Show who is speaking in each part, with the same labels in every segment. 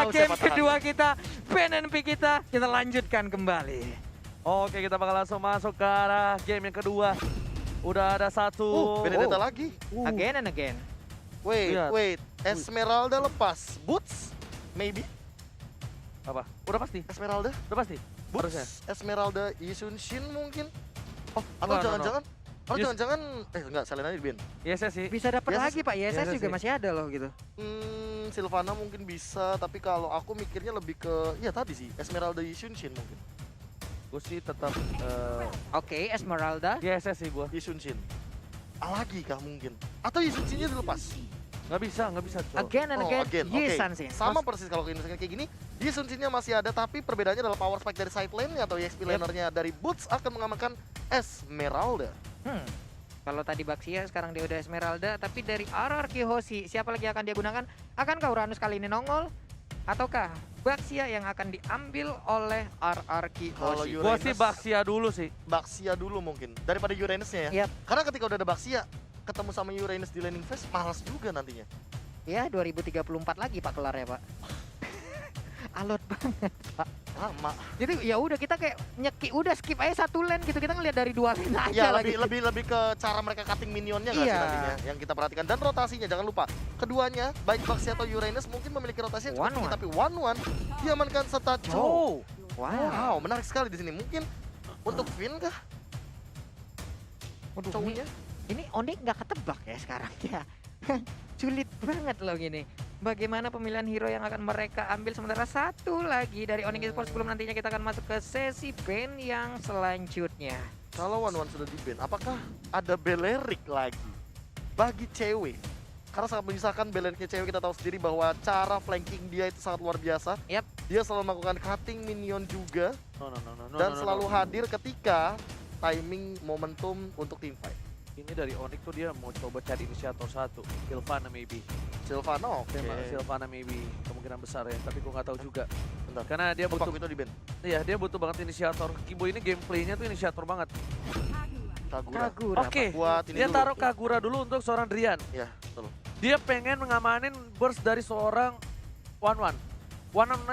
Speaker 1: game kedua kita, PNNP kita lanjutkan kembali.
Speaker 2: Oke, kita bakal langsung masuk ke arah game yang kedua. Udah ada satu.
Speaker 3: Benedetta lagi.
Speaker 1: Again and again.
Speaker 2: Lihat.
Speaker 3: Wait. Esmeralda lepas. Boots? Maybe?
Speaker 2: Apa? Udah pasti?
Speaker 3: Esmeralda?
Speaker 2: Udah pasti? Harusnya.
Speaker 3: Boots? Esmeralda Yisunshin mungkin?
Speaker 2: Oh,
Speaker 3: Atau
Speaker 2: enggak,
Speaker 3: jangan-jangan? Atau
Speaker 2: Yus-
Speaker 3: jangan-jangan? Enggak, Selena di Ben.
Speaker 2: Yes, sih.
Speaker 1: Bisa dapat
Speaker 3: Yes,
Speaker 1: lagi Pak, YSS
Speaker 2: yes,
Speaker 1: juga
Speaker 2: yes.
Speaker 1: masih ada loh gitu.
Speaker 3: Sylvana mungkin bisa, tapi kalau aku mikirnya lebih ke, ya tadi sih, Esmeralda Yisunshin mungkin.
Speaker 2: Gue sih tetap
Speaker 1: Oke, Esmeralda.
Speaker 2: yes sih gue.
Speaker 3: Yisunshin. Lagi kah mungkin? Atau Yisunshinnya dilepas?
Speaker 2: Nggak bisa. Cok.
Speaker 1: Again and again,
Speaker 3: Again.
Speaker 1: Yi
Speaker 3: Oke.
Speaker 1: Sanshin.
Speaker 3: Sama persis kalau ini kayak gini. Yisunshinnya masih ada, tapi perbedaannya adalah power spike dari side lane-nya atau EXP laner-nya dari Boots akan mengamankan Esmeralda.
Speaker 1: Kalau tadi Baxia, sekarang dia udah Esmeralda, tapi dari RRQ Hoshi, siapa lagi akan dia gunakan? Akankah Uranus kali ini nongol? Ataukah Baxia yang akan diambil oleh RRQ
Speaker 3: Kalau
Speaker 1: Hoshi?
Speaker 2: Gue sih
Speaker 3: Uranus-
Speaker 2: Baxia dulu sih.
Speaker 3: Baxia dulu mungkin, daripada Uranus-nya ya.
Speaker 1: Yap.
Speaker 3: Karena ketika udah ada Baxia, ketemu sama Uranus di laning phase, malas juga nantinya.
Speaker 1: Ya, 2034 lagi Pak kelar ya Pak. Alot banget Pak.
Speaker 3: Lama.
Speaker 1: Jadi ya udah kita kayak nyeki, udah skip aja satu lane gitu, kita ngeliat dari dua lane aja
Speaker 3: Ya,
Speaker 1: lagi.
Speaker 3: lebih ke cara mereka cutting minionnya nggak sih
Speaker 1: Iya.
Speaker 3: nantinya yang kita perhatikan. Dan rotasinya, jangan lupa. Keduanya, baik Baxia atau Uranus mungkin memiliki rotasi yang cukup tinggi,
Speaker 1: 1-1.
Speaker 3: tapi 1-1 diamankan serta Cho.
Speaker 2: Oh.
Speaker 1: Wow.
Speaker 3: Wow, menarik sekali di sini. Mungkin untuk Finn kah?
Speaker 1: Waduh,
Speaker 3: Chow-nya?
Speaker 1: ini Onyx nggak ketebak ya sekarang ya. Sulit banget loh gini. Bagaimana pemilihan hero yang akan mereka ambil, sementara satu lagi dari Onyx Esports sebelum nantinya kita akan masuk ke sesi ban yang selanjutnya.
Speaker 3: Kalau 1-1 sudah di-ban, apakah ada Belerik lagi? Bagi cewek. Karena sangat menyisakan Beleriknya cewek, kita tahu sendiri bahwa cara flanking dia itu sangat luar biasa.
Speaker 1: Yap.
Speaker 3: Dia selalu melakukan cutting minion juga.
Speaker 2: No.
Speaker 3: Dan selalu hadir ketika timing momentum untuk team fight.
Speaker 2: Ini dari Onyx tuh dia mau coba cari inisiator satu. Sylvana maybe.
Speaker 3: Sylvana oke.
Speaker 2: Sylvana maybe. Kemungkinan besar ya, tapi gue nggak tahu juga.
Speaker 3: Bentar.
Speaker 2: Karena dia butuh,
Speaker 3: Itu di-ban.
Speaker 2: iya dia butuh banget inisiator. Kibo ini gameplaynya tuh inisiator banget.
Speaker 3: Kagura.
Speaker 1: Kagura.
Speaker 2: Oke,
Speaker 3: Buat ini
Speaker 2: dia
Speaker 3: dulu.
Speaker 2: taruh Kagura dulu untuk seorang Drian.
Speaker 3: Ya, betul.
Speaker 2: Dia pengen mengamanin burst dari seorang One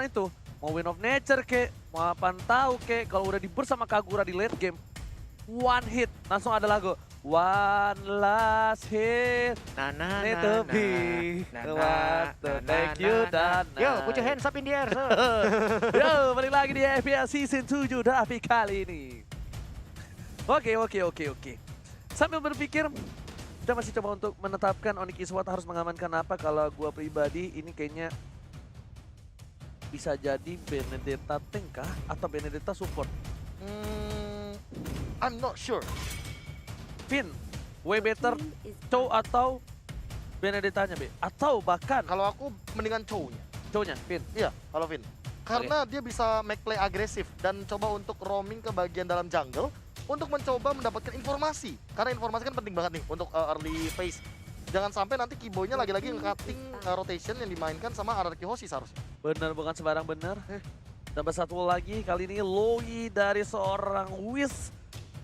Speaker 2: itu mau Win of Nature ke, mau apaan tahu ke, kalau udah di burst sama Kagura di late game, one hit langsung ada lagu one last hit. Need to be the one to make you done.
Speaker 1: Yo, put your hands up in the air, sir.
Speaker 2: Yo, balik lagi di FPL Season 7 tapi kali ini. Oke. Sambil berpikir, kita masih coba untuk menetapkan Onyx Esports harus mengamankan apa. Kalau gua pribadi ini kayaknya bisa jadi Benedetta tank kah atau Benedetta support.
Speaker 3: I'm not sure.
Speaker 2: Finn, way better Chow atau Benedettanya be, atau bahkan
Speaker 3: Kalau aku mendingan Chow-nya.
Speaker 2: Chow-nya Finn.
Speaker 3: Iya, kalau Finn. Karena dia bisa make play agresif dan coba untuk roaming ke bagian dalam jungle untuk mencoba mendapatkan informasi. Karena informasi kan penting banget nih untuk early phase. Jangan sampai nanti Kiboy-nya lagi-lagi nge-cutting rotation yang dimainkan sama RRQ Hoshi seharusnya.
Speaker 2: Bener, bukan sembarang bener. Tambah satu lagi, kali ini Loi dari seorang Wiz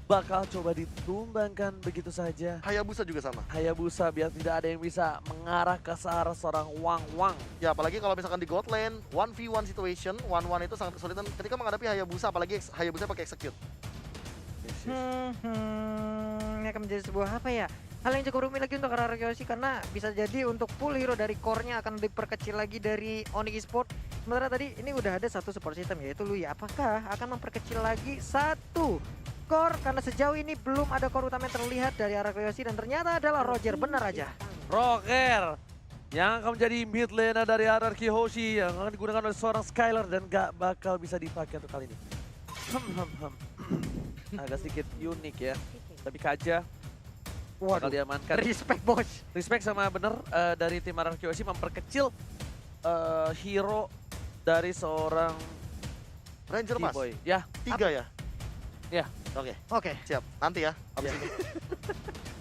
Speaker 2: bakal coba ditumbangkan begitu saja.
Speaker 3: Hayabusa juga sama.
Speaker 2: Hayabusa biar tidak ada yang bisa mengarah ke arah seorang Wang.
Speaker 3: Ya apalagi kalau misalkan di God Lane, 1v1 situation, 1-1 itu sangat kesulitan ketika menghadapi Hayabusa, apalagi Hayabusa pakai execute.
Speaker 1: Ini akan menjadi sebuah apa ya? Hal yang cukup rumit lagi untuk RRQ Hoshi, karena bisa jadi untuk full hero dari core-nya akan diperkecil lagi dari Onyx Esports. Sementara tadi ini udah ada satu support system yaitu Lui. Apakah akan memperkecil lagi satu core? Karena sejauh ini belum ada core utama yang terlihat dari RRQ Hoshi dan ternyata adalah Roger, benar aja.
Speaker 2: Roger yang akan menjadi mid laner dari RRQ Hoshi yang akan digunakan oleh seorang Skylar dan gak bakal bisa dipakai untuk kali ini. Agak sedikit unik ya, tapi Kaja bakal diamankan.
Speaker 1: Respect bos.
Speaker 2: Respect sama bener dari tim RRQ Hoshi memperkecil hero dari seorang
Speaker 3: Ranger Mas,
Speaker 2: Kiboy. Ya,
Speaker 3: 3 ya?
Speaker 2: Ya.
Speaker 3: Oke, siap. Nanti ya, abis
Speaker 2: Ya.
Speaker 3: ini.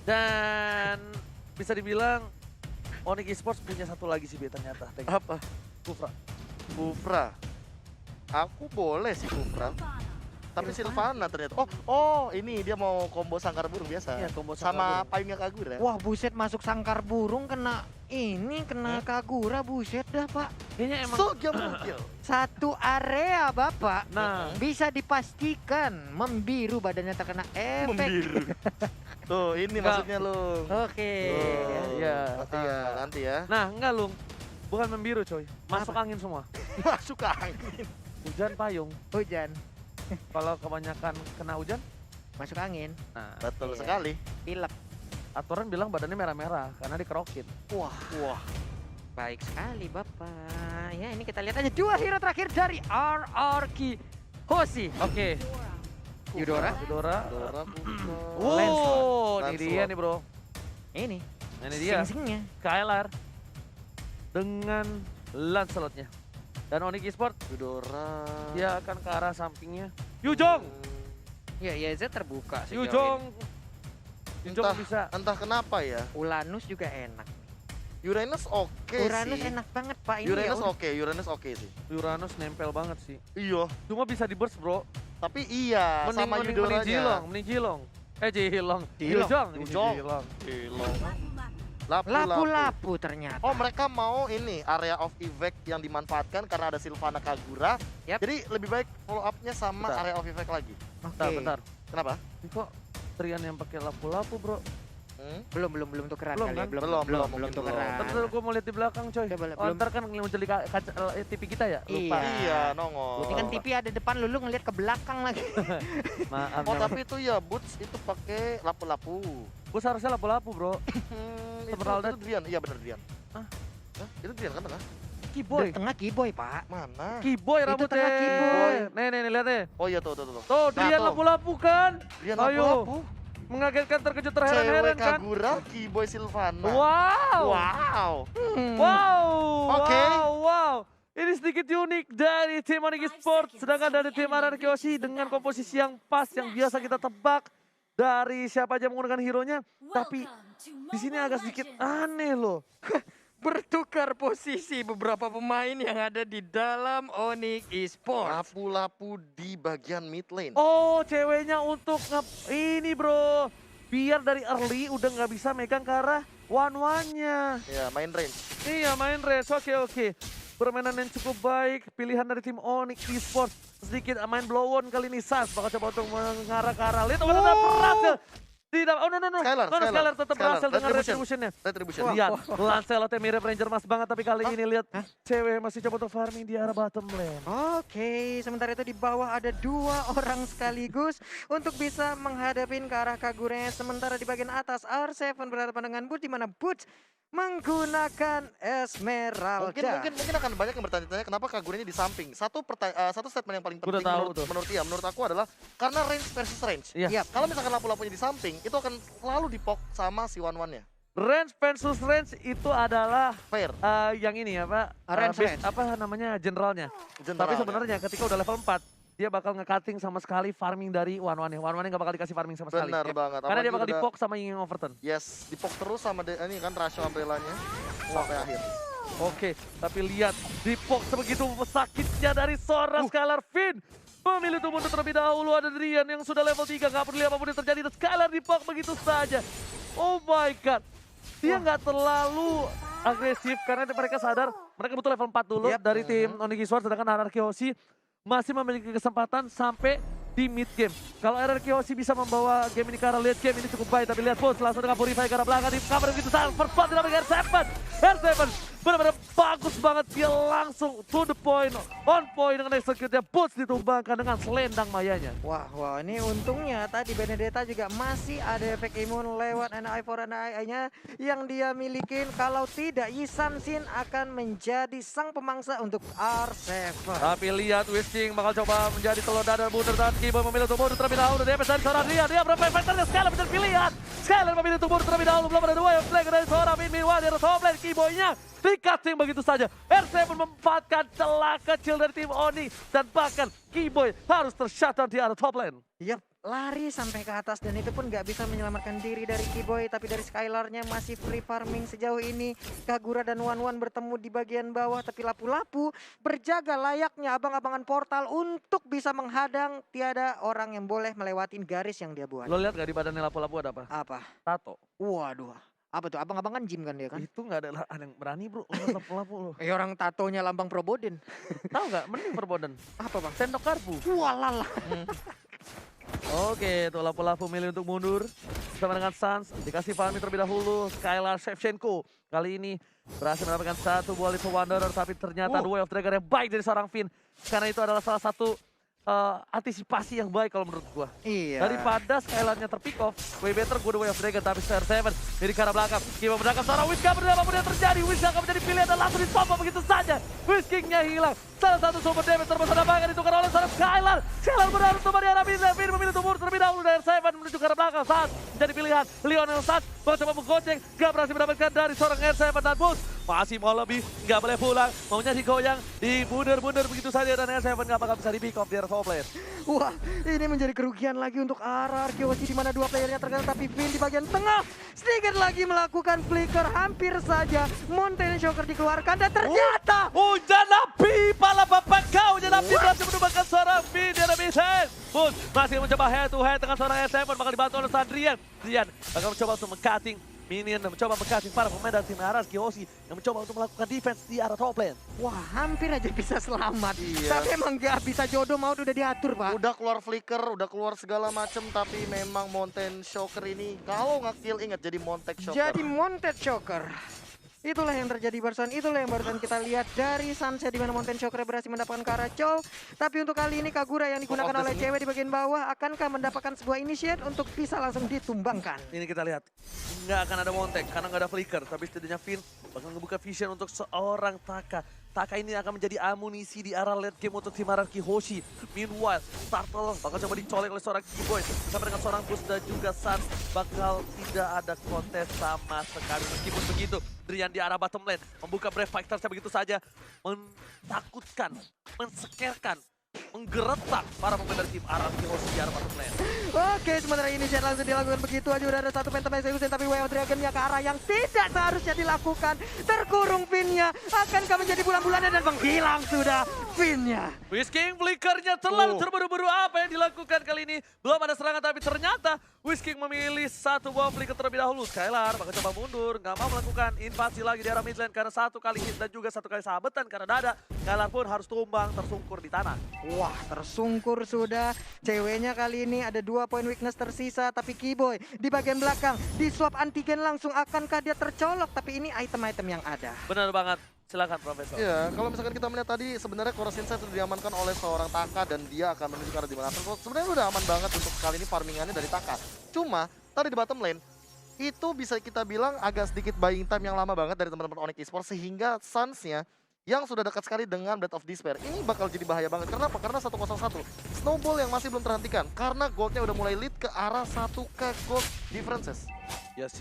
Speaker 2: dan bisa dibilang Onyx Esports punya satu lagi sih ternyata.
Speaker 3: Apa?
Speaker 2: Kufra.
Speaker 3: Kufra. Aku boleh sih Kufra. Tapi Sylvana ternyata. Oh, ini dia mau combo sangkar burung biasa.
Speaker 2: Iya, combo
Speaker 3: Sama
Speaker 2: sangkar
Speaker 3: payungnya Kagura.
Speaker 1: Wah buset masuk sangkar burung kena Kagura buset dah pak.
Speaker 2: Kayaknya emang
Speaker 3: Sogya mungil.
Speaker 1: Satu area bapak
Speaker 2: nah,
Speaker 1: bisa dipastikan membiru badannya terkena efek.
Speaker 3: Membiru. Tuh, ini
Speaker 2: Enggak.
Speaker 3: maksudnya Lung.
Speaker 1: Oke.
Speaker 2: Iya.
Speaker 3: Nanti ya.
Speaker 2: Nah, enggak Lung. Bukan membiru coy. Masuk angin semua.
Speaker 3: Masuk ke angin.
Speaker 2: Hujan payung.
Speaker 1: Hujan
Speaker 2: Kalau kebanyakan kena hujan,
Speaker 1: masuk angin.
Speaker 2: nah
Speaker 3: Betul
Speaker 1: Iya.
Speaker 3: sekali.
Speaker 1: Pilek.
Speaker 2: aturan bilang badannya merah-merah karena dikerokin.
Speaker 3: Wah.
Speaker 1: Baik sekali bapak. Ya ini kita lihat aja dua hero terakhir dari RRQ Hoshi.
Speaker 2: Oke.
Speaker 1: Yudora.
Speaker 3: Dora
Speaker 2: Wow, ini
Speaker 3: Lancelot.
Speaker 2: dia nih bro.
Speaker 1: Ini.
Speaker 2: Ini dia.
Speaker 1: Sing-singnya.
Speaker 2: KLR dengan Lancelotnya. Dan Onyx Esport
Speaker 3: Yudora.
Speaker 2: dia akan ke arah sampingnya. Yujong!
Speaker 1: Ya YZ terbuka sejauh
Speaker 2: Yujong!
Speaker 1: ini.
Speaker 2: Yujong bisa.
Speaker 3: Entah kenapa ya.
Speaker 1: Uranus juga enak.
Speaker 3: Uranus oke
Speaker 1: Uranus
Speaker 3: sih.
Speaker 1: enak banget pak. Ini
Speaker 3: Uranus
Speaker 1: ya,
Speaker 3: Uranus oke sih.
Speaker 2: Uranus nempel banget sih.
Speaker 3: Iya,
Speaker 2: Cuma bisa di burst bro.
Speaker 3: tapi iya sama
Speaker 2: Mending
Speaker 3: Yudoranya.
Speaker 2: Jilong. Jilong.
Speaker 1: Jilong.
Speaker 2: Yujong.
Speaker 3: Jilong.
Speaker 1: lapu-lapu ternyata.
Speaker 3: Oh, mereka mau ini area of effect yang dimanfaatkan karena ada Sylvana Kagura.
Speaker 1: Yap.
Speaker 3: Jadi lebih baik follow up-nya sama
Speaker 2: Bentar.
Speaker 3: area of effect lagi.
Speaker 1: Oke.
Speaker 2: Bentar.
Speaker 3: Kenapa?
Speaker 2: Ini kok Trian yang pakai lapu-lapu bro.
Speaker 1: Belum tukeran
Speaker 2: Belum
Speaker 1: kali
Speaker 2: kan?
Speaker 1: ya. Belum
Speaker 3: Belum
Speaker 1: belum
Speaker 3: mungkin
Speaker 1: tukeran.
Speaker 2: Bentar gue mau lihat di belakang coy.
Speaker 1: Coba,
Speaker 2: Oh,
Speaker 1: belum.
Speaker 2: ntar kan muncul di kaca TV kita ya? Lupa.
Speaker 1: Iya.
Speaker 3: Iya, nongol.
Speaker 1: Ini kan TV ada depan lu ngeliat ke belakang lagi.
Speaker 2: Maaf.
Speaker 3: Oh, tapi itu ya Boots itu pakai lapu-lapu.
Speaker 2: Gue seharusnya lapu-lapu bro.
Speaker 3: Itu
Speaker 2: Emerald.
Speaker 3: Drian. Iya bener Drian.
Speaker 2: Hah?
Speaker 3: Hah? Itu Drian kan tengah?
Speaker 2: Keyboy.
Speaker 1: Di tengah Kiboy pak.
Speaker 3: Mana?
Speaker 2: Keyboy
Speaker 1: Itu
Speaker 2: rambutnya.
Speaker 1: tengah Keyboy.
Speaker 2: Nih lihat nih.
Speaker 3: Oh iya tuh.
Speaker 2: Tuh,
Speaker 3: Nah,
Speaker 2: dia
Speaker 3: tuh.
Speaker 2: lapu-lapu kan.
Speaker 3: Drian
Speaker 2: Ayo.
Speaker 3: lapu-lapu.
Speaker 2: Mengagetkan, terkejut,
Speaker 3: Cewek
Speaker 2: terheran-heran kan.
Speaker 3: Kagura, Keyboy Sylvana.
Speaker 2: Wow.
Speaker 3: Wow.
Speaker 2: Wow.
Speaker 3: Oke.
Speaker 2: Wow. Ini sedikit unik dari tim Onyx Sport. Sedangkan dari tim RRQ Hoshi dengan komposisi yang pas, yang biasa kita tebak dari siapa aja menggunakan hero-nya. Tapi di sini agak sedikit aneh loh.
Speaker 1: Bertukar posisi beberapa pemain yang ada di dalam Onyx Esports.
Speaker 3: Lapu-lapu di bagian mid lane.
Speaker 2: Oh, ceweknya untuk ini bro. Biar dari early udah nggak bisa megang ke arah one-one-nya.
Speaker 3: Ya, main range.
Speaker 2: Iya, main race. Oke. Permainan yang cukup baik. Pilihan dari tim Onyx Esports. Sedikit main blow on kali ini. Sas bakal coba untuk mengarah ke arah. Lihat, berhasil. Tidak, oh no. Skylar tetap berhasil dengan retribution-nya.
Speaker 3: Retribution.
Speaker 2: Lihat, Lancelot mirip Ranger Mas banget. Tapi kali ini lihat cewek masih coba untuk farming di arah bottom lane.
Speaker 1: Oke, sementara itu di bawah ada dua orang sekaligus untuk bisa menghadapin ke arah Kagura. Sementara di bagian atas R7 berhadapan dengan Boots, di mana Boots menggunakan Esmeralda.
Speaker 3: Mungkin akan banyak yang bertanya-tanya kenapa Kaguranya di samping. Satu statement yang paling
Speaker 2: Udah
Speaker 3: penting
Speaker 2: tahu tuh.
Speaker 3: menurut aku adalah karena range versus range.
Speaker 2: Iya.
Speaker 3: Kalau misalkan lapu-lapunya di samping, itu akan selalu dipok sama si one-one-nya.
Speaker 2: Range versus range itu adalah
Speaker 3: Fair.
Speaker 2: yang ini ya Pak.
Speaker 1: Range.
Speaker 2: Apa namanya generalnya. Tapi
Speaker 3: Generalnya.
Speaker 2: sebenarnya ketika udah level 4 dia bakal nge-cutting sama sekali farming dari one-one-nya. One-one-nya gak bakal dikasih farming sama sekali.
Speaker 3: Benar
Speaker 2: Ya.
Speaker 3: banget.
Speaker 2: Karena dia
Speaker 3: Apalagi
Speaker 2: bakal
Speaker 3: udah-
Speaker 2: dipok sama Ying Overton.
Speaker 3: Yes, dipok terus sama ini kan rasio umbrella-nya sampai akhir.
Speaker 2: Oke, tapi lihat dipok sebegitu sakitnya dari seorang Skylar Finn. Memilih untuk mundur terlebih dahulu, ada Drian yang sudah level 3, gak peduli apapun yang terjadi. Dan Skylar dipok begitu saja. Oh my god. Dia nggak terlalu agresif karena mereka sadar mereka butuh level 4 dulu
Speaker 1: Yap.
Speaker 2: dari tim Onyx Esports, sedangkan RRQ Hoshi masih memiliki kesempatan sampai di mid game. Kalau RRQ Hoshi bisa membawa game ini ke arah late game, ini cukup baik. Tapi lihat Boots langsung dengan Purify ke arah belakang, di cover begitu sangat first spot tidak R7. R7 benar-benar bagus banget, dia langsung to the point, on point dengan execute-nya. Boots ditumbangkan dengan selendang mayanya.
Speaker 1: Wah, ini untungnya tadi Benedetta juga masih ada efek imun lewat NI for NI-nya yang dia milikin. Kalau tidak, Yisan Shin akan menjadi sang pemangsa untuk R7.
Speaker 2: Tapi lihat Whisking bakal coba menjadi telur dadar bundar dan Keyboy memilih untuk mundur terlebih dahulu. Dia besar seorang dia berapa efeknya Skylar bisa pilihan. Skylar memilih untuk mundur terlebih dahulu, belum ada dua yang flank dari seorang Minwa dari top lane. Keyboy-nya di-cutting begitu saja. R7 memanfaatkan celah kecil dari tim Oni dan bahkan Keyboy harus tershutdown di arah top lane.
Speaker 1: Yap, lari sampai ke atas dan itu pun nggak bisa menyelamatkan diri dari Kiboy, tapi dari Skylarnya masih free farming sejauh ini. Kagura dan Wan bertemu di bagian bawah, tapi Lapu-Lapu berjaga layaknya abang-abangan portal untuk bisa menghadang. Tiada orang yang boleh melewatin garis yang dia buat.
Speaker 2: Lo lihat gak di badannya Lapu-Lapu ada apa?
Speaker 1: Apa?
Speaker 2: Tato.
Speaker 1: Waduh, apa tuh? Abang-abangan gym kan dia kan?
Speaker 2: Itu gak ada yang berani bro, lo Lapu-Lapu lo.
Speaker 1: Orang tatonya lambang Proboden.
Speaker 2: Tahu gak? Mending Perboden.
Speaker 1: Apa bang?
Speaker 2: Sendok karbu.
Speaker 1: Walala.
Speaker 2: Oke, tuh Lapu-Lapu milih untuk mundur bersama dengan Sans. Dikasih farming terlebih dahulu. Skylar Shevchenko kali ini berhasil mendapatkan satu buah Little Wanderer, tapi ternyata The Way of Dragon yang baik dari seorang Finn. Karena itu adalah salah satu antisipasi yang baik kalau menurut gua.
Speaker 1: Iya.
Speaker 2: Daripada Skylarnya terpick off, way better gua The Way of Dragon, tapi CR7 dari ke arah belakang. Kiba menangkap seorang Whisker, apapun yang terjadi, Whisker akan menjadi pilihan dan langsung ditopang begitu saja. Whiskingnya hilang. Salah satu super damage terbesar dapatkan ditukar oleh seorang Skylar. Skylar berharap untuk di arah Finn. Finn memilih tumbuh terlebih dahulu dari CR7 menuju ke arah belakang. Saat menjadi pilihan Lionel Sans mencoba menggoceng, gak berhasil mendapatkan dari seorang R7 dan Boost. Masih mau lebih, gak boleh pulang, maunya digoyang, dibunder-bunder begitu saja dan R7 gak bakal bisa di-pick off di arah top lane.
Speaker 1: Wah, ini menjadi kerugian lagi untuk RRQ di mana dua playernya terkena, tapi Finn di bagian tengah sedikit lagi melakukan flicker, hampir saja Mountain Shocker dikeluarkan dan ternyata
Speaker 2: Hujan api, pala bapak kau, hujan api berhasil menumbangkan seorang Finn di arah mid-lane. Boost masih mencoba head to head dengan seorang R7, bakal dibantu oleh Sandrian. Drian bakal mencoba untuk meng-cutting minion dan mencoba meng-cutting para pemain dari tim Araski Hoshi yang mencoba untuk melakukan defense di arah top lane.
Speaker 1: wah, hampir aja bisa selamat.
Speaker 3: Iya.
Speaker 1: Tapi emang gak bisa jodoh maut udah diatur, Pak.
Speaker 3: Udah keluar flicker, udah keluar segala macem, tapi memang Mountain Shocker ini kalau nge-kill ingat jadi Montek Shocker.
Speaker 1: Jadi Mountain Shocker. Itulah yang terjadi barusan, itulah yang barusan kita lihat dari Sunset di mana Mountain Shocker berhasil mendapatkan Karacho. Tapi untuk kali ini Kagura yang digunakan oleh cewek di bagian bawah akankah mendapatkan sebuah initiate untuk bisa langsung ditumbangkan?
Speaker 2: Ini kita lihat, nggak akan ada Montek karena nggak ada flicker, tapi setidaknya Finn bakal ngebuka vision untuk seorang Taka. Taka ini akan menjadi amunisi di arah late game untuk tim Araski Hoshi. Meanwhile, Turtle bakal coba dicolek oleh seorang Kiboy bersama dengan seorang Boost dan juga Sans. Bakal tidak ada kontes sama sekali. Meskipun begitu, Drian di arah bottom lane membuka Brave Fighters begitu saja. Mentakutkan, mensekerkan, menggeretak para pemain dari tim Araski Hoshi di arah bottom lane.
Speaker 1: Oke, sementara ini saya langsung dilakukan begitu aja. Udah ada satu Phantom Execution, tapi Way of Dragon-nya ke arah yang tidak seharusnya dilakukan. Terkurung Finn-nya, akankah menjadi bulan-bulannya dan menghilang sudah Finn-nya.
Speaker 2: Whisking flickernya terlalu terburu-buru, apa yang dilakukan kali ini? Belum ada serangan, tapi ternyata Whisking memilih satu buah flicker terlebih dahulu. Skylar bakal coba mundur, nggak mau melakukan invasi lagi di arah mid lane karena satu kali hit dan juga satu kali sahabetan karena dada. Skylar pun harus tumbang, tersungkur di tanah.
Speaker 1: Wah, tersungkur sudah. Ceweknya kali ini ada 2 poin weakness tersisa, tapi Kiboy di bagian belakang di swap antigen langsung, akankah dia tercolok? Tapi ini item-item yang ada.
Speaker 2: Benar banget. Silakan Profesor.
Speaker 3: Iya, kalau misalkan kita melihat tadi sebenarnya Chorus Insight sudah diamankan oleh seorang Taka dan dia akan menuju ke arah dimana. Sebenarnya udah aman banget untuk kali ini farmingannya dari Taka. Cuma tadi di bottom lane itu bisa kita bilang agak sedikit buying time yang lama banget dari teman-teman Onyx Esports sehingga Suns-nya yang sudah dekat sekali dengan Blade of Despair ini bakal jadi bahaya banget. Kenapa? Karena 101 snowball yang masih belum terhentikan karena goldnya udah mulai lead ke arah 1k gold differences.
Speaker 2: Yes.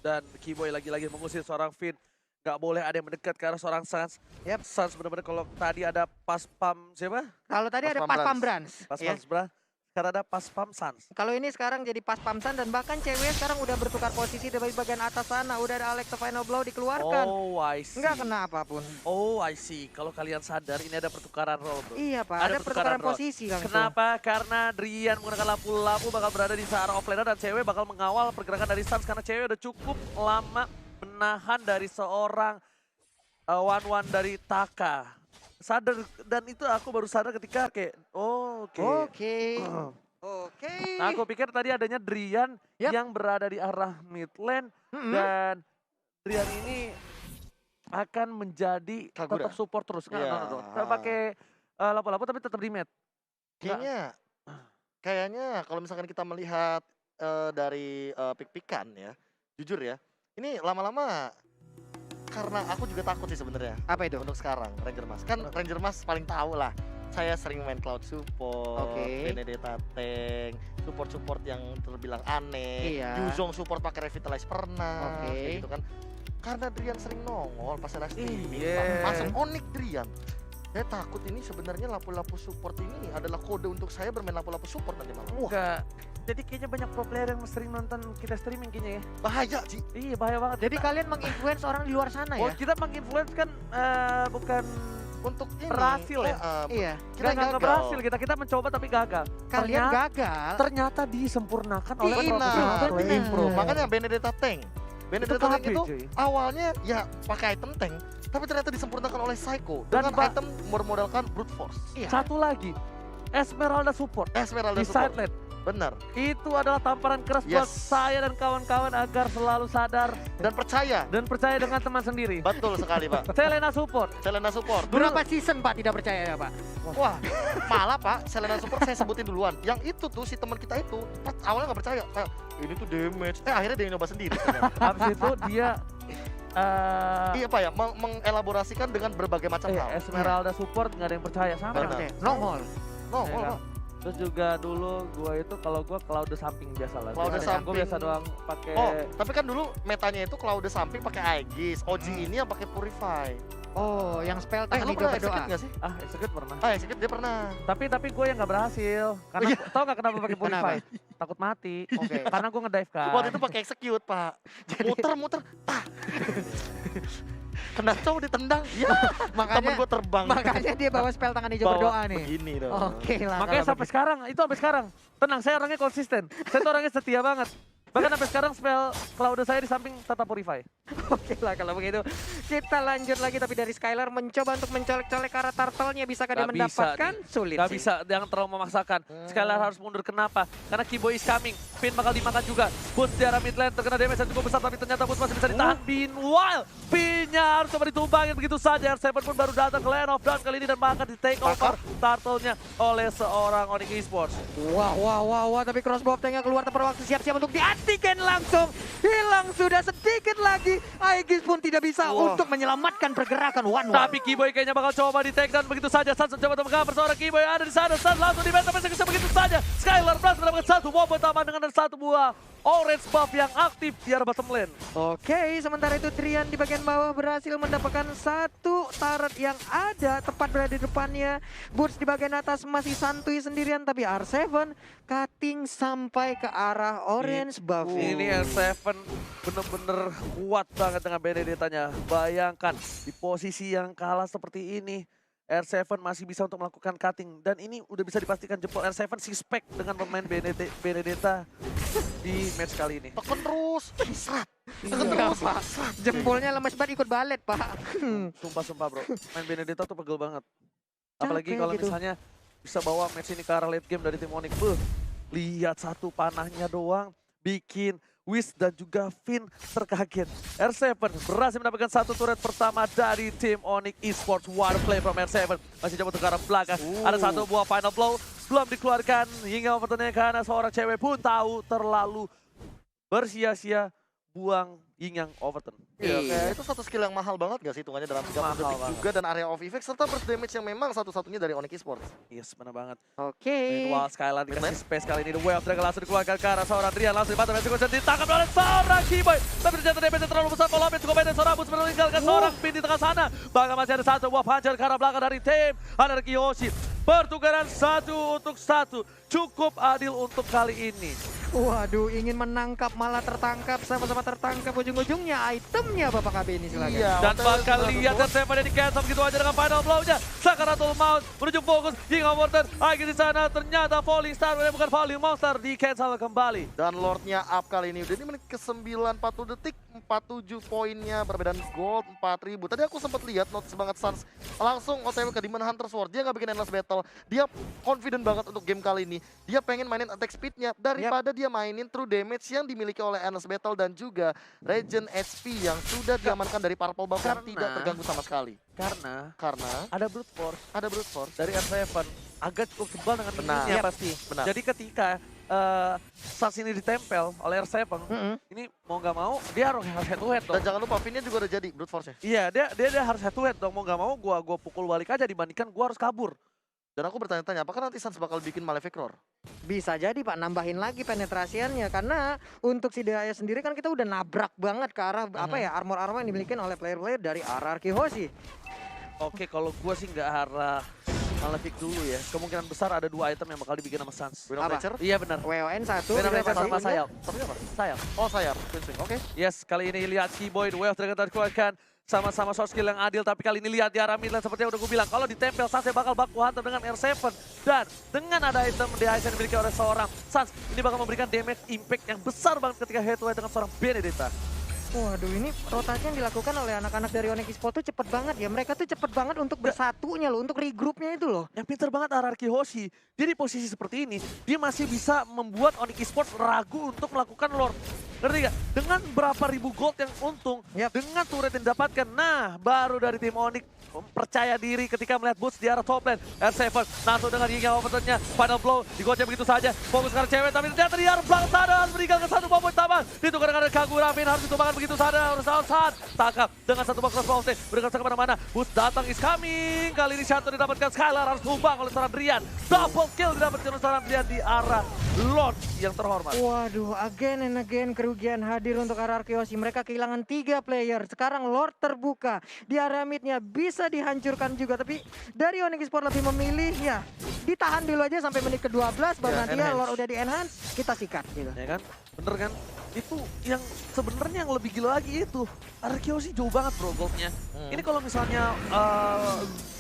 Speaker 2: Dan Kiboy lagi-lagi mengusir seorang Finn. Gak boleh ada yang mendekat ke arah seorang Sans.
Speaker 1: Yep.
Speaker 2: Sans benar-benar kalau tadi ada pas pam siapa?
Speaker 1: Kalau tadi ada
Speaker 3: Pas
Speaker 1: pas
Speaker 3: Pam
Speaker 1: pam Brans.
Speaker 2: Pas
Speaker 1: ya.
Speaker 2: pam sebelah. Sekarang ada pas pam Sans.
Speaker 1: Kalau ini sekarang jadi pas pamsan dan bahkan cewek sekarang udah bertukar posisi dari bagian atas sana. Udah ada Alex Final Blow dikeluarkan.
Speaker 2: Oh, I see.
Speaker 1: Nggak kena apapun.
Speaker 2: Oh, I see. Kalau kalian sadar ini ada pertukaran role, bro.
Speaker 1: Iya, Pak.
Speaker 2: Ada
Speaker 1: Ada pertukaran
Speaker 2: role.
Speaker 1: posisi langsung.
Speaker 2: Kenapa? Karena Drian menggunakan lampu-lampu bakal berada di searah offlaner dan cewek bakal mengawal pergerakan dari Sans karena cewek udah cukup lama menahan dari seorang one dari Taka. Sadar, dan itu aku baru sadar ketika kayak, oh, oke.
Speaker 1: Oke.
Speaker 2: Nah, aku pikir tadi adanya Drian
Speaker 1: Yap.
Speaker 2: yang berada di arah mid lane dan Drian ini akan menjadi
Speaker 3: Kagura.
Speaker 2: tetap support terus.
Speaker 3: Iya.
Speaker 2: Kita pakai lapu-lapu tapi tetap di mid.
Speaker 3: Kayaknya kalau misalkan kita melihat dari pik-pikan ya, jujur ya, ini lama-lama karena aku juga takut sih sebenarnya
Speaker 1: Apa itu?
Speaker 3: untuk sekarang Ranger Mas. Kan Ranger Mas paling tahu lah. Saya sering main cloud support,
Speaker 1: Oke.
Speaker 3: Benedetta tank, support-support yang terbilang aneh.
Speaker 1: Iya.
Speaker 3: Yuzong support pakai revitalize pernah,
Speaker 1: Oke.
Speaker 3: kayak gitu kan. Karena Drian sering nongol pas ada streaming,
Speaker 2: Iya.
Speaker 3: langsung Onyx Drian. Saya takut ini sebenarnya lapu-lapu support ini adalah kode untuk saya bermain lapu-lapu support nanti malam. Wah,
Speaker 2: Enggak. Jadi kayaknya banyak pro player yang sering nonton kita streaming kayaknya ya.
Speaker 3: bahaya Ci.
Speaker 2: Iya bahaya banget.
Speaker 1: Jadi kalian menginfluence orang di luar sana
Speaker 2: Oh
Speaker 1: ya?
Speaker 2: kita menginfluence kan bukan
Speaker 3: Untuk ini
Speaker 2: berhasil ya?
Speaker 1: Iya.
Speaker 3: kita
Speaker 2: nggak
Speaker 3: gagal.
Speaker 2: berhasil kita mencoba tapi gagal.
Speaker 1: Kalian
Speaker 2: Ternyata-
Speaker 1: gagal.
Speaker 2: Ternyata disempurnakan oleh
Speaker 1: Iya,
Speaker 2: profesional
Speaker 1: benar.
Speaker 2: player.
Speaker 3: Impro. Makanya Benedetta Tank. Benedetta Tank
Speaker 2: KB,
Speaker 3: itu
Speaker 2: cuy.
Speaker 3: awalnya ya pakai item tank, tapi ternyata disempurnakan oleh Psycho
Speaker 2: Dan
Speaker 3: dengan item bermodalkan brute force.
Speaker 1: Iya.
Speaker 2: Satu lagi, Esmeralda support
Speaker 3: Esmeralda
Speaker 2: di
Speaker 3: support.
Speaker 2: side lane.
Speaker 3: Benar.
Speaker 2: Itu adalah tamparan keras buat
Speaker 3: Yes.
Speaker 2: saya dan kawan-kawan agar selalu sadar
Speaker 3: Dan percaya.
Speaker 2: dan percaya dengan teman sendiri.
Speaker 3: Betul sekali, Pak.
Speaker 2: Selena support.
Speaker 3: Selena support.
Speaker 1: Berapa season Pak tidak percaya ya Pak?
Speaker 3: Wah, malah Pak, Selena support saya sebutin duluan. Yang itu tuh si teman kita itu awalnya nggak percaya, kayak ini tuh damage. Akhirnya dia nyoba sendiri. ternyata.
Speaker 2: Habis itu dia
Speaker 3: Iya Pak ya, mengelaborasikan dengan berbagai macam hal.
Speaker 2: Esmeralda support nggak ada yang percaya sama.
Speaker 3: Benar.
Speaker 1: Oke, nongol.
Speaker 3: No,
Speaker 2: Iya kan? Terus juga dulu gua itu kalau gua Cloud samping biasa lah.
Speaker 3: Cloud
Speaker 2: Gua
Speaker 3: samping.
Speaker 2: biasa doang pakai.
Speaker 3: Oh, tapi kan dulu metanya itu Cloud samping pakai Aegis, OG ini yang pakai Purify.
Speaker 1: Oh, yang spell tank
Speaker 3: Lu
Speaker 1: di
Speaker 3: pernah
Speaker 1: berdoa.
Speaker 3: execute nggak sih?
Speaker 2: Execute pernah.
Speaker 3: Execute dia pernah.
Speaker 2: Tapi gue yang nggak berhasil. Karena
Speaker 3: Iya.
Speaker 2: tau nggak kenapa pakai
Speaker 1: Kenapa?
Speaker 2: purify? Takut mati.
Speaker 3: Oke.
Speaker 2: Karena gue ngedive kan.
Speaker 3: Waktu itu pakai execute, Pak. Muter-muter, tah. Kena cowok ditendang. Ya, temen
Speaker 1: Makanya
Speaker 3: gua terbang.
Speaker 1: makanya dia bawa spell tangan hijau
Speaker 3: Bawa
Speaker 1: berdoa nih.
Speaker 3: Begini dong.
Speaker 1: Oke lah.
Speaker 2: Makanya
Speaker 1: kalau
Speaker 2: sampai sekarang, itu sampai sekarang. Tenang, saya orangnya konsisten. Saya tuh orangnya setia banget. Bahkan sampai sekarang spell Cloud saya di samping tetap purify.
Speaker 1: Oke lah kalau begitu. Kita lanjut lagi tapi dari Skylar mencoba untuk mencolek-colek arah turtle-nya. Bisakah dia
Speaker 2: Nggak bisa
Speaker 1: mendapatkan? Sulit
Speaker 2: Gak
Speaker 1: sih.
Speaker 2: bisa, jangan terlalu memaksakan. Skylar harus mundur, kenapa? Karena Kiboy is coming. Finn bakal dimakan juga. Boots di arah mid lane terkena damage yang cukup besar, tapi ternyata Boots masih bisa ditahan. Meanwhile, Finn-nya harus coba ditumbangin begitu saja. R7 pun baru datang ke lane of down kali ini dan bahkan di take over turtle-nya oleh seorang Onyx Esports.
Speaker 1: Wah, tapi crossbow tanknya keluar tepat waktu siap-siap untuk diantikan langsung. Hilang sudah sedikit lagi. Aegis pun tidak bisa untuk menyelamatkan pergerakan one.
Speaker 2: Tapi Kiboy kayaknya bakal coba di take down begitu saja. Sans coba mengcover seorang Kiboy ada di sana. Sans langsung di bentang begitu saja. Skylar berhasil mendapatkan satu mob bertambah dengan satu buah orange buff yang aktif di arah bottom lane.
Speaker 1: Oke, sementara itu Trian di bagian bawah berhasil mendapatkan satu turret yang ada tepat berada di depannya. Boots di bagian atas masih santuy sendirian, tapi R7 cutting sampai ke arah orange buff.
Speaker 2: Ini R7 bener-bener kuat banget dengan Benedetta-nya. Bayangkan di posisi yang kalah seperti ini, R7 masih bisa untuk melakukan cutting. Dan ini udah bisa dipastikan jempol R7 suspek dengan pemain Benedetta di match kali ini.
Speaker 3: Tekan terus. Srat. Tekan
Speaker 1: Iya,
Speaker 3: terus.
Speaker 1: Pak.
Speaker 3: Srat.
Speaker 1: Jempolnya lemes banget ikut balet, Pak.
Speaker 2: Sumpah bro, main Benedetta tuh pegel banget. Apalagi
Speaker 1: Capek
Speaker 2: kalau
Speaker 1: gitu.
Speaker 2: misalnya bisa bawa match ini ke arah late game dari tim Onyx. Lihat satu panahnya doang, bikin Wiz dan juga Finn terkaget. R7 berhasil mendapatkan satu turret pertama dari tim Onyx Esports. One play from R7. Masih coba untuk ke arah belakang. Ada satu buah final blow. Belum dikeluarkan hingga overturnnya karena seorang cewek pun tahu terlalu bersia-sia buang Yingyang overturn.
Speaker 3: Iya,
Speaker 1: Iya.
Speaker 3: kayak itu satu skill yang mahal banget gak sih hitungannya dalam 30
Speaker 2: Mahal
Speaker 3: detik
Speaker 2: banget.
Speaker 3: juga dan area of effect serta burst damage yang memang satu-satunya dari Onyx Esports.
Speaker 2: Yes, benar banget.
Speaker 1: Oke.
Speaker 2: Meanwhile, Skylar dikasih
Speaker 3: Keren.
Speaker 2: space kali ini. The Way of Dragon langsung dikeluarkan ke arah seorang Drian. Langsung dipantau dan ditangkap oleh seorang Kiboy. Tapi ternyata damage terlalu besar. Kalau cukup pendek, seorang Boots meninggalkan seorang Finn di tengah sana. Bahkan masih ada satu buah puncher ke arah belakang dari tim Anarchy Yoshi. Pertukaran 1-1. Cukup adil untuk kali ini.
Speaker 1: Waduh, ingin menangkap malah tertangkap, sama-sama tertangkap ujung-ujungnya itemnya Bapak KB ini silakan.
Speaker 3: Iya,
Speaker 2: Dan
Speaker 3: waktu
Speaker 2: bakal
Speaker 3: itu
Speaker 2: lihat dan saya pada di cancel begitu aja dengan final blow-nya. Sakaratul Maut menuju fokus hingga Morton. Lagi di sana ternyata Falling Star, bukan Falling Monster, di cancel kembali.
Speaker 3: Dan Lordnya up kali ini udah di menit ke-9 40 detik 47 poinnya perbedaan gold 4000. Tadi aku sempat lihat notes banget Sans langsung OTW ke Demon Hunter Sword. Dia nggak bikin endless battle. Dia confident banget untuk game kali ini. Dia pengen mainin attack speednya daripada dia mainin true damage yang dimiliki oleh endless battle dan juga regen HP yang sudah diamankan dari purple buff yang
Speaker 2: Karena-
Speaker 3: tidak terganggu sama sekali.
Speaker 2: Karena
Speaker 3: Karena
Speaker 2: ada brute force
Speaker 3: ada brute force.
Speaker 2: dari R7 agak cukup tebal dengan
Speaker 3: Benar.
Speaker 2: minusnya
Speaker 1: Yap.
Speaker 2: pasti.
Speaker 3: Benar.
Speaker 2: Jadi ketika Sars ini ditempel oleh R7, ini mau nggak mau dia harus head to head dong.
Speaker 3: Dan jangan lupa Finnya juga udah jadi brute force-nya.
Speaker 2: Iya, dia harus head to head dong. Mau nggak mau gua pukul balik aja dibandingkan gua harus kabur.
Speaker 3: Dan aku bertanya-tanya, apakah nanti Sans bakal bikin Malefic Roar?
Speaker 1: Bisa jadi Pak, nambahin lagi penetrasiannya karena untuk si Daya sendiri kan kita udah nabrak banget ke arah apa ya armor-armor yang dimiliki oleh player-player dari RRQ Hoshi.
Speaker 2: Oke, kalau gua sih nggak arah Malefic dulu ya. Kemungkinan besar ada 2 item yang bakal dibikin sama Suns.
Speaker 3: Wind of
Speaker 1: Apa?
Speaker 3: Nature.
Speaker 2: Iya benar.
Speaker 1: WON 1.
Speaker 2: Venom Nature sama
Speaker 1: punya.
Speaker 2: Sayap.
Speaker 3: Tapi apa?
Speaker 2: Sayap.
Speaker 3: Oh sayap, Queen Swing, oke.
Speaker 2: Yes, kali ini lihat Keyboy, Wave Dragon terkeluarkan. Sama-sama short skill yang adil, tapi kali ini lihat di arah mid lane seperti yang udah gue bilang. Kalau ditempel, Suns bakal baku hantam dengan R7. Dan dengan ada item di Aizen dimiliki oleh seorang Suns, ini bakal memberikan damage impact yang besar banget ketika head to head dengan seorang Benedetta.
Speaker 1: Waduh, ini rotasi yang dilakukan oleh anak-anak dari Onyx Esports tuh cepet banget ya. Mereka tuh cepet banget untuk bersatunya loh, untuk regroupnya itu loh.
Speaker 2: Yang pinter banget RRQ Hoshi, dia di posisi seperti ini, dia masih bisa membuat Onyx Esports ragu untuk melakukan Lord. Ngerti gak? Dengan berapa ribu gold yang untung,
Speaker 1: Yap.
Speaker 2: dengan turret yang didapatkan, nah baru dari tim Onyx percaya diri ketika melihat boots di arah top lane. R7 langsung dengan gigi overturn-nya, final blow, digocek begitu saja. Fokus ke arah cewek, tapi ternyata di arah belakang sana harus meninggalkan 1 poin tambahan. Ditukar dengan Kagura, Min harus ditumbangkan begitu saja. Harus saat tangkap dengan 1 box crossbow, berikan kemana-mana. Boots datang is coming. Kali ini Shanto didapatkan, Skylar harus tumbang oleh seorang Drian. Double kill didapatkan oleh seorang Drian di arah Lord yang terhormat.
Speaker 1: Waduh, again and again kerugian hadir untuk RRQ Hoshi. Mereka kehilangan 3 player. Sekarang Lord terbuka. Di area midnya bisa dihancurkan juga. Tapi dari Onyx Esports lebih memilih ya ditahan dulu aja sampai menit ke-12. Baru
Speaker 3: Ya,
Speaker 1: nanti ya
Speaker 3: enhance.
Speaker 1: Lord udah di-enhance, kita sikat gitu.
Speaker 2: Ya kan? Bener kan? Itu yang sebenarnya yang lebih gila lagi itu. RRQ sih jauh banget bro goldnya. Ini kalau misalnya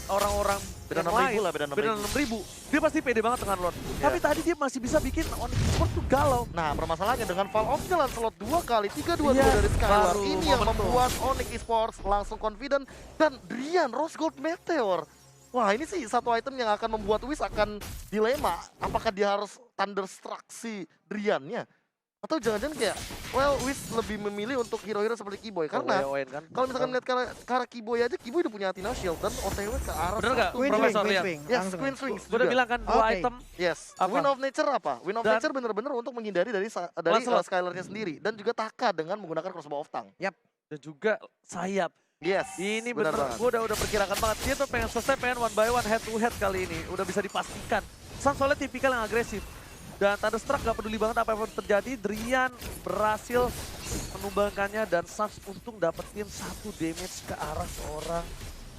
Speaker 2: orang-orang
Speaker 3: Beda
Speaker 2: yang
Speaker 3: 6.000
Speaker 2: lain,
Speaker 3: lah, beda 6.000.
Speaker 2: 6.000, dia pasti pede banget dengan Lord. Tapi tadi dia masih bisa bikin Onyx Esports tuh galau.
Speaker 3: Nah, permasalahannya dengan Fall of jalan slot 2 kali, 3-2-2
Speaker 2: Iya,
Speaker 3: dari Skylar.
Speaker 2: baru
Speaker 3: Ini yang
Speaker 2: momentum.
Speaker 3: membuat Onyx Esports langsung confident. Dan Drian, Rose Gold Meteor. Wah, ini sih satu item yang akan membuat Wiz akan dilema. Apakah dia harus Thunderstruck si Driannya? Atau jangan-jangan kayak, well, Wiz lebih memilih untuk hero-hero seperti Keyboy. Karena
Speaker 2: kan.
Speaker 3: kalau misalkan lihat ke arah Keyboy aja, Keyboy udah punya Athena Shield. Dan OTW ke arah
Speaker 2: Bener nggak?
Speaker 3: satu.
Speaker 1: Queen
Speaker 2: Profesor
Speaker 1: swing,
Speaker 2: Lian.
Speaker 1: Queen swing.
Speaker 3: Yes,
Speaker 1: Langsung.
Speaker 3: Queen Swings
Speaker 2: Gue udah
Speaker 3: juga.
Speaker 2: bilang kan 2
Speaker 1: Oke.
Speaker 2: item.
Speaker 3: Yes,
Speaker 2: Apa?
Speaker 3: Wind of Nature apa? Wind of
Speaker 2: Dan-
Speaker 3: Nature bener-bener untuk menghindari dari
Speaker 2: Lancelot.
Speaker 3: Skylarnya sendiri. Dan juga Taka dengan menggunakan Crossbow of Tongue.
Speaker 2: Dan juga sayap.
Speaker 3: Yes,
Speaker 2: Ini
Speaker 3: benar
Speaker 2: bener,
Speaker 3: banget.
Speaker 2: gue udah perkirakan banget. Dia tuh pengen selesai, pengen one by one head to head kali ini. Udah bisa dipastikan. Suns soalnya tipikal yang agresif. Dan Thunderstruck gak peduli banget apa yang terjadi. Drian berhasil menumbangkannya dan Suns untung dapetin 1 damage ke arah seorang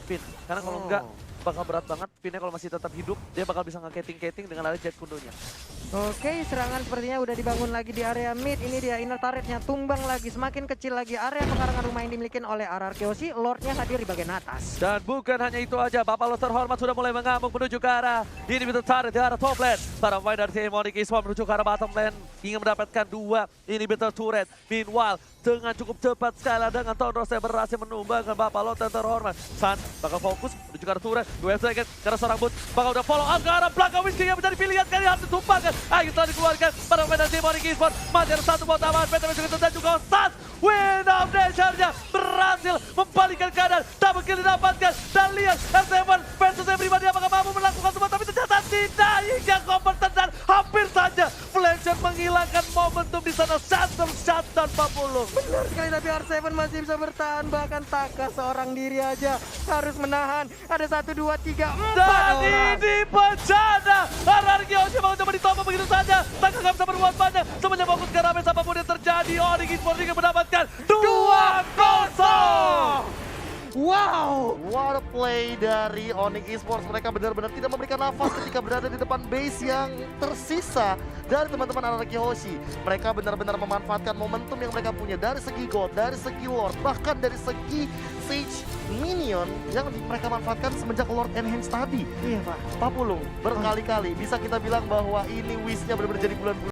Speaker 2: Finn. Karena kalau enggak bakal berat banget. Finnnya kalau masih tetap hidup, dia bakal bisa nge-cating-cating dengan lari jet kundonya.
Speaker 1: Oke, serangan sepertinya udah dibangun lagi di area mid. Ini dia inner turretnya tumbang lagi, semakin kecil lagi area pekarangan rumah yang dimiliki oleh RRQ Hoshi. Lordnya hadir di bagian atas.
Speaker 2: Dan bukan hanya itu aja, Bapak Lo terhormat sudah mulai mengamuk menuju ke arah ini bisa tarik di arah top lane. Para pemain dari tim Onyx Esports menuju ke arah bottom lane ingin mendapatkan 2 inhibitor turret. Meanwhile, dengan cukup cepat Skylar dengan Thunders yang berhasil menumbangkan Bapak Lo terhormat. Sun bakal fokus menuju ke arah turret. 2 second karena seorang bot bakal udah follow up ke arah belakang Wiz yang menjadi pilihan kali harus ditumpangkan. Ayo telah dikeluarkan para pemain dari tim Onyx Esports. Masih ada 1 bot tambahan, PTW dan juga Suns. Wind of Nature-nya berhasil membalikkan keadaan. Double kill didapatkan dan lihat R7 versus everybody apakah mampu melakukan semua, tapi ternyata tidak. Hingga kompeten dan hampir saja Fletcher menghilangkan momentum di sana. Shutdown 40.
Speaker 1: Benar sekali, tapi R7 masih bisa bertahan. Bahkan Taka seorang diri aja harus menahan. Ada 1, 2, 3, 4
Speaker 2: Dan
Speaker 1: orang.
Speaker 2: ini bencana. RRQ Hoshi mau coba ditopang begitu saja. Taka nggak bisa berbuat banyak. Semuanya fokus ke Rames apapun yang terjadi. Onyx Esports ingin mendapatkan 2-0.
Speaker 1: Wow.
Speaker 3: What a play dari Onyx Esports. Mereka benar-benar tidak memberikan nafas ketika berada di depan base yang tersisa dari teman-teman RRQ Hoshi. Mereka benar-benar memanfaatkan momentum yang mereka punya dari segi gold, dari segi lord, bahkan dari segi Sage minion yang mereka manfaatkan semenjak Lord Enhance tadi.
Speaker 1: Iya, Pak.
Speaker 3: Papulung berkali-kali bisa kita bilang bahwa ini wish-nya benar-benar jadi bulan-bulan.